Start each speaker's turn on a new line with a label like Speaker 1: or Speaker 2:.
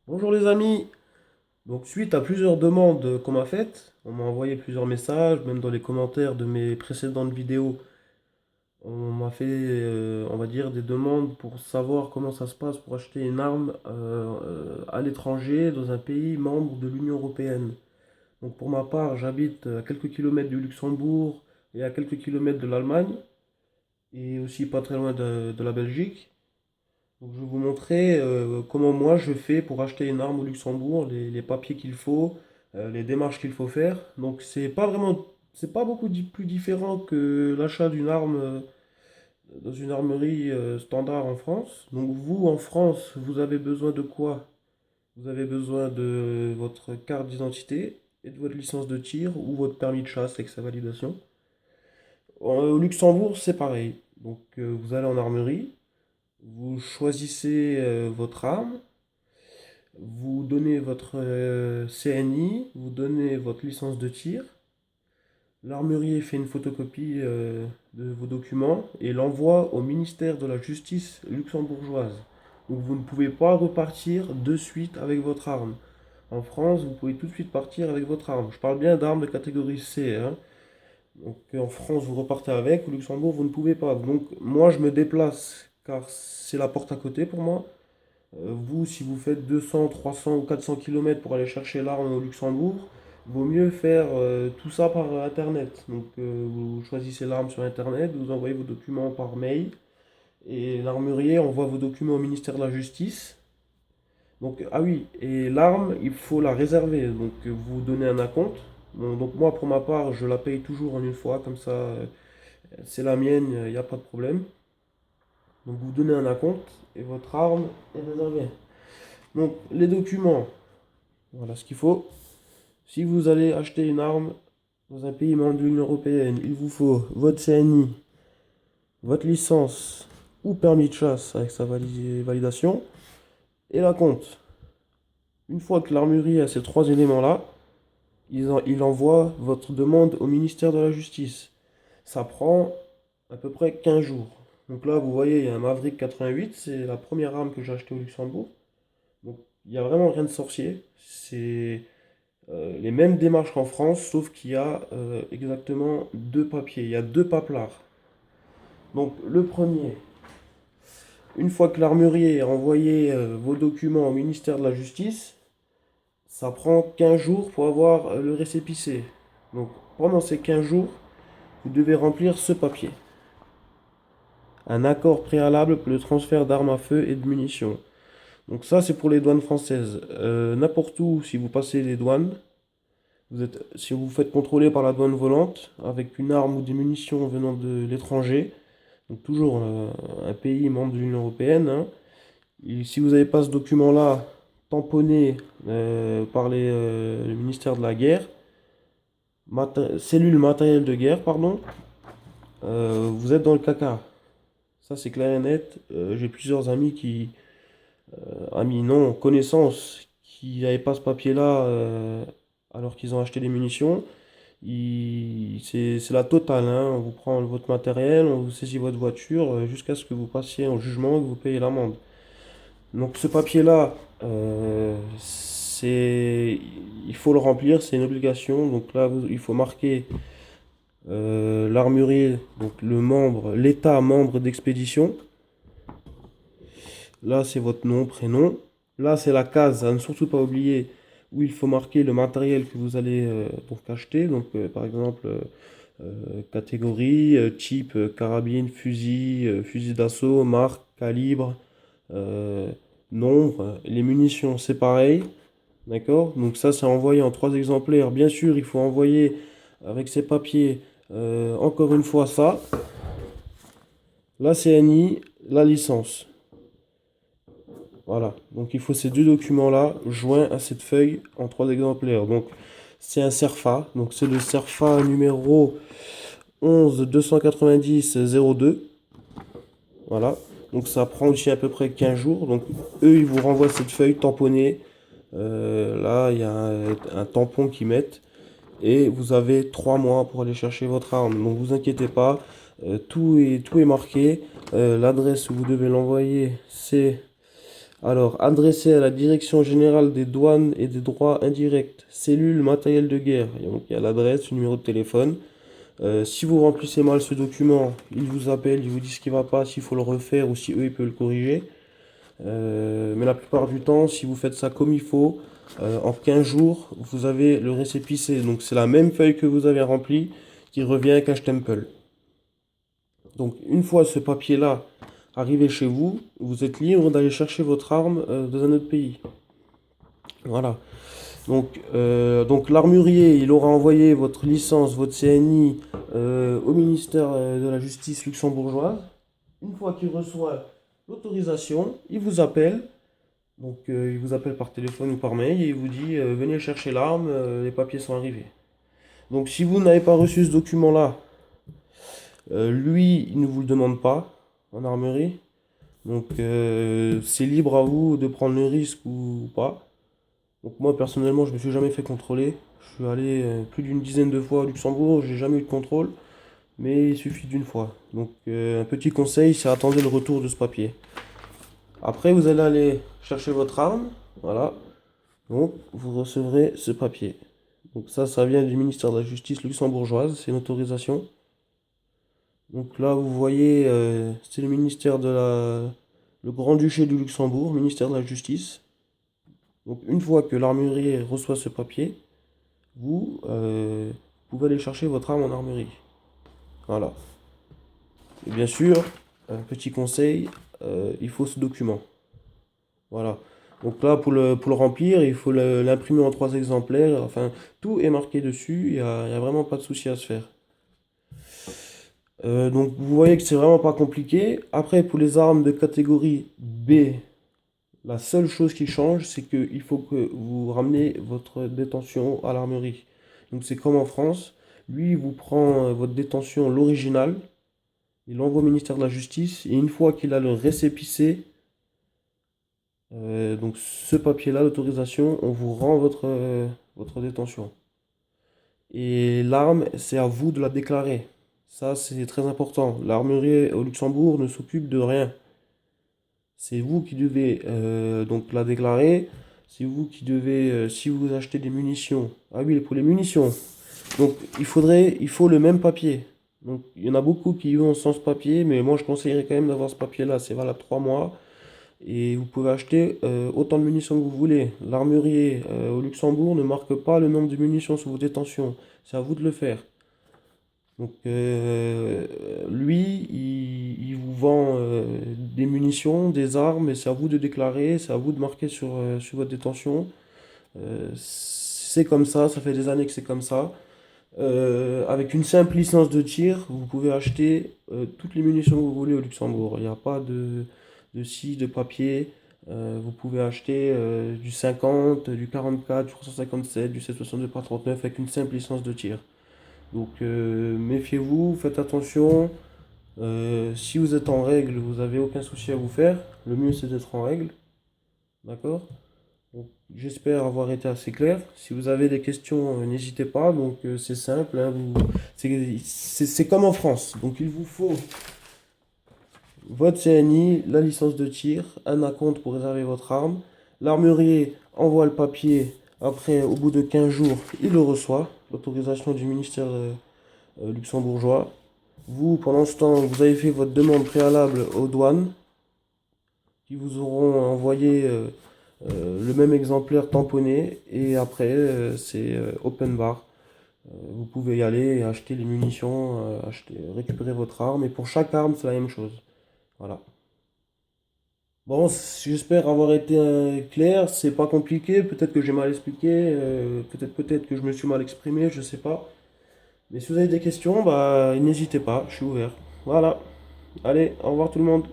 Speaker 1: Bonjour les amis. Donc suite à plusieurs demandes qu'on m'a faites, on m'a envoyé plusieurs messages, même dans les commentaires de mes précédentes vidéos, on m'a fait, on va dire, des demandes pour savoir comment ça se passe pour acheter une arme à l'étranger, dans un pays membre de l'Union européenne. Donc pour ma part, j'habite à quelques kilomètres du Luxembourg et à quelques kilomètres de l'Allemagne, et aussi pas très loin de la Belgique. Donc, je vais vous montrer comment moi je fais pour acheter une arme au Luxembourg, les papiers qu'il faut, les démarches qu'il faut faire. Donc c'est pas beaucoup plus différent que l'achat d'une arme dans une armerie standard en France. Donc vous en France, vous avez besoin de quoi? Vous avez besoin de votre carte d'identité et de votre licence de tir ou votre permis de chasse avec sa validation. Au Luxembourg, c'est pareil. Donc vous allez en armerie, vous choisissez votre arme. Vous donnez votre CNI, vous donnez votre licence de tir. L'armurier fait une photocopie de vos documents et l'envoie au ministère de la Justice luxembourgeoise. Donc vous ne pouvez pas repartir de suite avec votre arme. En France, vous pouvez tout de suite partir avec votre arme. Je parle bien d'armes de catégorie C, hein. Donc en France, vous repartez avec, au Luxembourg, vous ne pouvez pas. Donc moi, je me déplace car c'est la porte à côté pour moi. Vous, si vous faites 200, 300 ou 400 km pour aller chercher l'arme au Luxembourg, vaut mieux faire tout ça par Internet. Donc, vous choisissez l'arme sur Internet, vous envoyez vos documents par mail, et l'armurier envoie vos documents au ministère de la Justice. Donc, ah oui, et l'arme, il faut la réserver. Donc, vous donnez un acompte. Bon, donc, moi, pour ma part, je la paye toujours en une fois, comme ça, c'est la mienne, il n'y a pas de problème. Donc, vous donnez un acompte et votre arme est réservée. Donc, les documents. Voilà ce qu'il faut. Si vous allez acheter une arme dans un pays membre de l'Union européenne, il vous faut votre CNI, votre licence ou permis de chasse avec sa validation et la compte. Une fois que l'armurier a ces trois éléments-là, il envoie votre demande au ministère de la Justice. Ça prend à peu près 15 jours. Donc là, vous voyez, il y a un Maverick 88, c'est la première arme que j'ai achetée au Luxembourg. Donc il n'y a vraiment rien de sorcier. C'est les mêmes démarches qu'en France, sauf qu'il y a exactement deux papiers, il y a deux paplards. Donc le premier, une fois que l'armurier a envoyé vos documents au ministère de la Justice, ça prend 15 jours pour avoir le récépissé. Donc pendant ces 15 jours, vous devez remplir ce papier. Un accord préalable pour le transfert d'armes à feu et de munitions. Donc ça c'est pour les douanes françaises. N'importe où, si vous passez les douanes, si vous vous faites contrôler par la douane volante avec une arme ou des munitions venant de l'étranger, donc toujours un pays membre de l'Union européenne, hein, et si vous n'avez pas ce document-là tamponné par le ministère de la guerre, cellule matérielle de guerre, pardon, vous êtes dans le caca. Ça c'est clair et net. J'ai plusieurs amis amis non, connaissances, qui n'avaient pas ce papier-là alors qu'ils ont acheté des munitions. C'est la totale, hein. On vous prend votre matériel, on vous saisit votre voiture jusqu'à ce que vous passiez en jugement et que vous payez l'amende. Donc ce papier-là, il faut le remplir, c'est une obligation. Donc là, il faut marquer l'armurier, donc l'État membre d'expédition. Là, c'est votre nom, prénom. Là, c'est la case à ne surtout pas oublier où il faut marquer le matériel que vous allez donc acheter. Donc, par exemple, catégorie, type carabine, fusil, fusil d'assaut, marque, calibre, euh, nombre. Les munitions, c'est pareil. D'accord? Donc, ça, c'est envoyé en trois exemplaires. Bien sûr, il faut envoyer avec ces papiers, encore une fois, ça, la CNI, la licence. Voilà, donc il faut ces deux documents-là joints à cette feuille en trois exemplaires. Donc c'est un CERFA, donc c'est le CERFA numéro 11 290 02. Voilà, donc ça prend aussi à peu près 15 jours. Donc eux, ils vous renvoient cette feuille tamponnée. Là, il y a un tampon qu'ils mettent. Et vous avez 3 mois pour aller chercher votre arme. Donc vous inquiétez pas, tout est marqué. L'adresse où vous devez l'envoyer, c'est Alors, adressé à la Direction générale des douanes et des droits indirects, cellule matériel de guerre. Et donc, il y a l'adresse, le numéro de téléphone. Si vous remplissez mal ce document, ils vous appellent, ils vous disent ce qui ne va pas, s'il faut le refaire ou si eux, ils peuvent le corriger. Mais la plupart du temps, si vous faites ça comme il faut, en 15 jours, vous avez le récépissé. Donc, c'est la même feuille que vous avez remplie qui revient avec un stempel. Donc, une fois ce papier-là arrivé chez vous, vous êtes libre d'aller chercher votre arme dans un autre pays. Voilà. Donc l'armurier, il aura envoyé votre licence, votre CNI au ministère de la Justice luxembourgeoise. Une fois qu'il reçoit l'autorisation, il vous appelle. Donc il vous appelle par téléphone ou par mail et il vous dit venez chercher l'arme, les papiers sont arrivés. Donc si vous n'avez pas reçu ce document-là, lui, il ne vous le demande pas en armerie. Donc c'est libre à vous de prendre le risque ou pas. Donc moi personnellement je me suis jamais fait contrôler. Je suis allé plus d'une dizaine de fois au Luxembourg, j'ai jamais eu de contrôle, mais il suffit d'une fois. Donc un petit conseil, c'est attendre le retour de ce papier. Après vous allez aller chercher votre arme, voilà. Donc vous recevrez ce papier. Donc ça vient du ministère de la Justice luxembourgeoise, c'est une autorisation. Donc là vous voyez, c'est le ministère de le Grand-Duché du Luxembourg, ministère de la Justice. Donc une fois que l'armurier reçoit ce papier, vous pouvez aller chercher votre arme en armerie. Voilà. Et bien sûr, un petit conseil, il faut ce document. Voilà. Donc là, pour le remplir, il faut l'imprimer en 3 exemplaires. Enfin, tout est marqué dessus, il y a vraiment pas de souci à se faire. Donc vous voyez que c'est vraiment pas compliqué. Après, pour les armes de catégorie B, la seule chose qui change, c'est qu'il faut que vous ramenez votre détention à l'armerie. Donc c'est comme en France. Lui, il vous prend votre détention, l'original, il l'envoie au ministère de la Justice, et une fois qu'il a le récépissé, donc ce papier-là, l'autorisation, on vous rend votre détention. Et l'arme, c'est à vous de la déclarer. Ça, c'est très important. L'armurier au Luxembourg ne s'occupe de rien. C'est vous qui devez donc la déclarer. C'est vous qui devez, si vous achetez des munitions. Ah oui, pour les munitions. Donc il faut le même papier. Donc il y en a beaucoup qui vont sans ce papier, mais moi je conseillerais quand même d'avoir ce papier-là. C'est valable 3 mois. Et vous pouvez acheter autant de munitions que vous voulez. L'armurier au Luxembourg ne marque pas le nombre de munitions sur vos détentions. C'est à vous de le faire. Donc lui, il vous vend des munitions, des armes, et c'est à vous de déclarer, c'est à vous de marquer sur votre détention. C'est comme ça fait des années que c'est comme ça. Avec une simple licence de tir, vous pouvez acheter toutes les munitions que vous voulez au Luxembourg. Il n'y a pas de scie, de papier. Vous pouvez acheter du 50, du 44, du 357, du 7,62 par 39 avec une simple licence de tir. Donc méfiez-vous, faites attention. Si vous êtes en règle, vous n'avez aucun souci à vous faire. Le mieux c'est d'être en règle. D'accord? Donc, j'espère avoir été assez clair. Si vous avez des questions, n'hésitez pas. Donc c'est simple, hein, c'est comme en France. Donc il vous faut votre CNI, la licence de tir, un acompte pour réserver votre arme. L'armurier envoie le papier. Après, au bout de 15 jours, il le reçoit. L'autorisation du ministère luxembourgeois. Vous, pendant ce temps, vous avez fait votre demande préalable aux douanes qui vous auront envoyé le même exemplaire tamponné et après c'est open bar. Vous pouvez y aller et acheter les munitions, récupérer votre arme et pour chaque arme c'est la même chose. Voilà. Bon, j'espère avoir été clair, c'est pas compliqué, peut-être que j'ai mal expliqué, peut-être que je me suis mal exprimé, je sais pas. Mais si vous avez des questions, bah n'hésitez pas, je suis ouvert. Voilà. Allez, au revoir tout le monde.